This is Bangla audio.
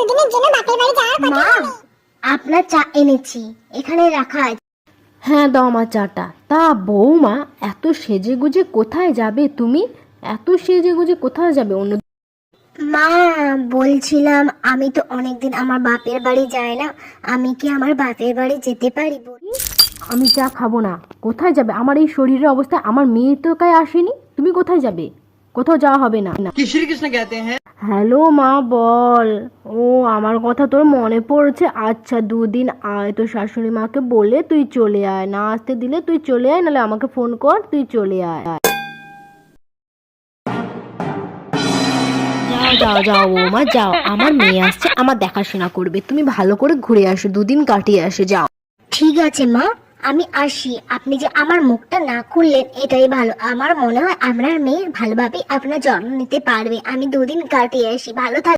দুদিনের জন্য বাপের বাড়ি যাওয়ার কথা। মা, আপনার চা এনেছি, এখানে রাখা আছে। হ্যাঁ দাও আমার চাটা। তা বৌমা, এত সেজেগুজে কোথায় যাবে তুমি? এত সেজেগুজে কোথায় যাবে? অন্য মা, বলছিলাম আমি তো অনেকদিন আমার বাপের বাড়ি যাই না, আমি কি আমার বাপের বাড়ি যেতে পারি? আমি চা খাবো না। কোথায় যাবে? আমার এই শরীরের অবস্থা, আমার মেয়ে তো কাছে আসেনি, তুমি কোথায় যাবে? কোথাও যাওয়া হবে না। कि श्री कृष्ण कहते हैं। হ্যালো মা, বল। ও, আমার কথা তোর মনে পড়ছে। আচ্ছা, দুদিন আয়, তোর শাশুড়ি মাকে বলে তুই চলে আয়। না আসতে দিলে তুই চলে আয়, নাহলে আমাকে ফোন কর, তুই চলে আয়। যাও যাও যাও বৌমা, যাও। আমার মেয়ে আসছে, আমার দেখাশোনা করবে। তুমি ভালো করে ঘুরে আসো, দুদিন কাটিয়ে আসে, যাও। ঠিক আছে মা, আমি আসি। আপনি যে আমার মুখটা না খুললেন এটাই ভালো। আমার মনে হয় আপনার মেয়ে ভালোভাবে আপনার যত্ন নিতে পারবে। আমি দুদিন কাটিয়ে আসি, ভালো থাক।